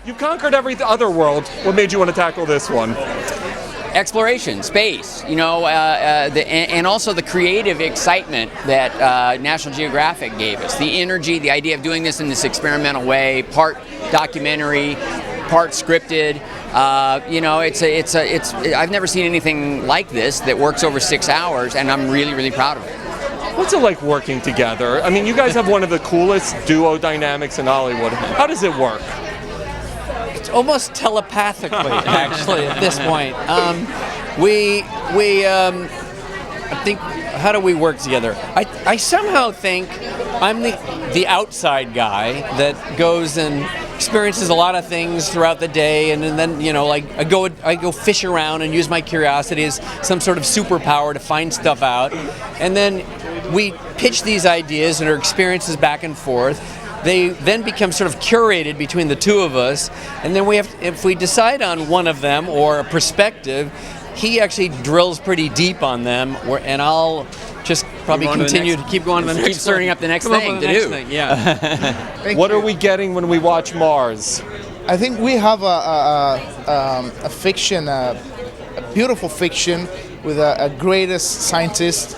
You've conquered every other world. What made you want to tackle this one? Exploration, space, and also the creative excitement that National Geographic gave us. The energy, the idea of doing this in this experimental way, part documentary, part scripted. I've never seen anything like this that works over 6 hours, and I'm really, really proud of it. What's it like working together? I mean, you guys have one of the coolest duo dynamics in Hollywood. How does it work? Almost telepathically, actually, at this point. I think, how do we work together? I somehow think I'm the outside guy that goes and experiences a lot of things throughout the day, and then I go fish around and use my curiosity as some sort of superpower to find stuff out, and then we pitch these ideas and our experiences back and forth. They then become sort of curated between the two of us, and then if we decide on one of them or a perspective, he actually drills pretty deep on them, and I'll just probably continue to keep going to the next. Keep starting up the next thing to do. Yeah. What are we getting when we watch Mars? I think we have a fiction, a beautiful fiction with a greatest scientist,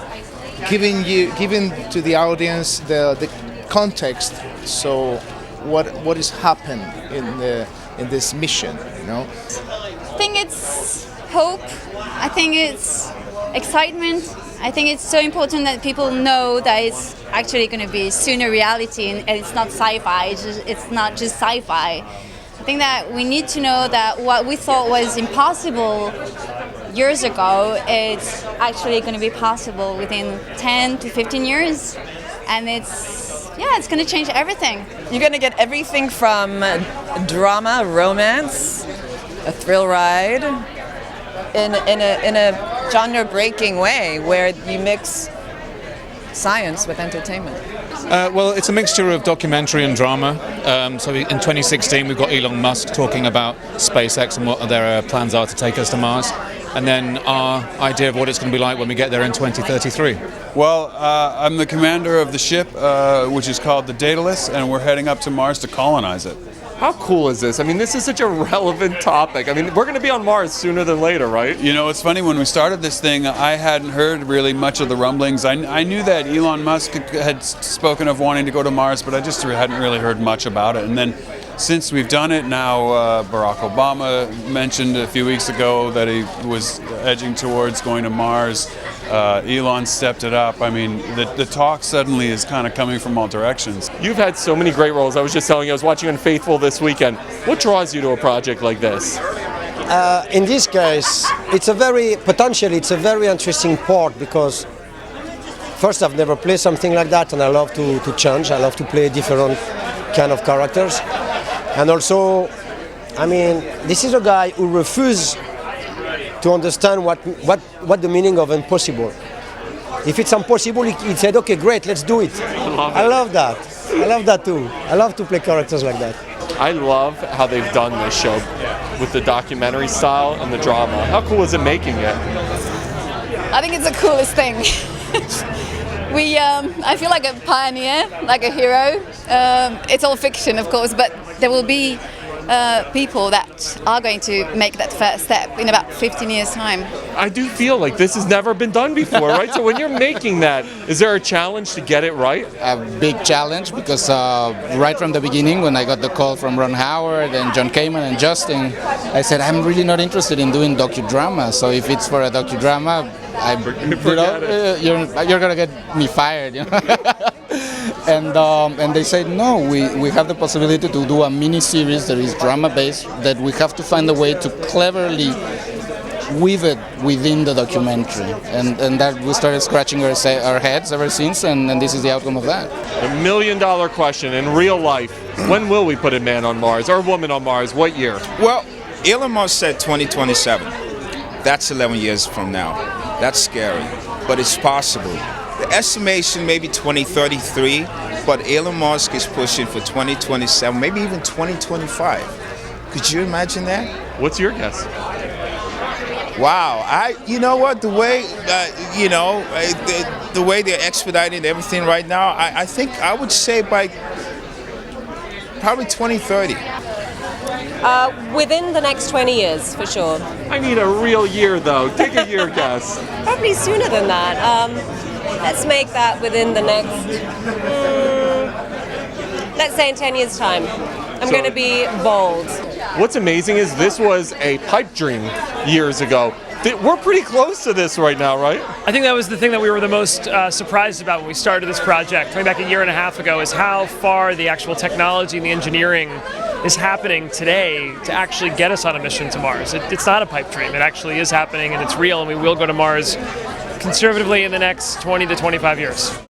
giving to the audience the context. So what is happened in this mission? I think it's hope. I think it's excitement. I think it's so important that people know that it's actually going to be soon a reality, and it's not sci-fi. It's not just sci-fi. I think that we need to know that what we thought was impossible years ago, it's actually going to be possible within 10 to 15 years, and it's going to change everything. You're going to get everything from drama, romance, a thrill ride, in a genre-breaking way where you mix science with entertainment. Well, it's a mixture of documentary and drama. So in 2016, we've got Elon Musk talking about SpaceX and what their plans are to take us to Mars, and then our idea of what it's going to be like when we get there in 2033. Well, I'm the commander of the ship, which is called the Daedalus, and we're heading up to Mars to colonize it. How cool is this? I mean, this is such a relevant topic. I mean, we're going to be on Mars sooner than later, right? You know, it's funny, when we started this thing, I hadn't heard really much of the rumblings. I knew that Elon Musk had spoken of wanting to go to Mars, but I just hadn't really heard much about it. And then since we've done it now, Barack Obama mentioned a few weeks ago that he was edging towards going to Mars. Elon stepped it up. I mean, the talk suddenly is kind of coming from all directions. You've had so many great roles. I was just telling you, I was watching Unfaithful this weekend. What draws you to a project like this? In this case, it's a very interesting part, because first, I've never played something like that, and I love to change. I love to play different kind of characters. And also, I mean, this is a guy who refuses to understand what the meaning of impossible. If it's impossible, he said, okay, great, let's do it. I love that. I love that too. I love to play characters like that. I love how they've done this show with the documentary style and the drama. How cool is it making it? I think it's the coolest thing. I feel like a pioneer, like a hero. It's all fiction, of course, but there will be people that are going to make that first step in about 15 years' time. I do feel like this has never been done before, right? So when you're making that, is there a challenge to get it right? A big challenge, because right from the beginning, when I got the call from Ron Howard and John Kamen and Justin, I said, I'm really not interested in doing docudrama. So if it's for a docudrama, you're gonna get me fired, you know? And they said, no, we have the possibility to do a mini series that is drama based, that we have to find a way to cleverly weave it within the documentary, and that we started scratching our heads ever since, and this is the outcome of that. $1 million question in real life: when will we put a man on Mars or a woman on Mars? What year? Well, Elon Musk said 2027. That's 11 years from now. That's scary, but it's possible. The estimation maybe 2033, but Elon Musk is pushing for 2027, maybe even 2025. Could you imagine that? What's your guess? Wow, you know what, the way, the way they're expediting everything right now, I think I would say by probably 2030. Within the next 20 years, for sure. I need a real year, though. Take a year guess. Probably sooner than that. Let's make that within the next, let's say in 10 years' time. I'm going to be bold. What's amazing is this was a pipe dream years ago. We're pretty close to this right now, right? I think that was the thing that we were the most surprised about when we started this project, coming back a year and a half ago, is how far the actual technology and the engineering is happening today to actually get us on a mission to Mars. It's not a pipe dream. It actually is happening, and it's real, and we will go to Mars conservatively in the next 20 to 25 years.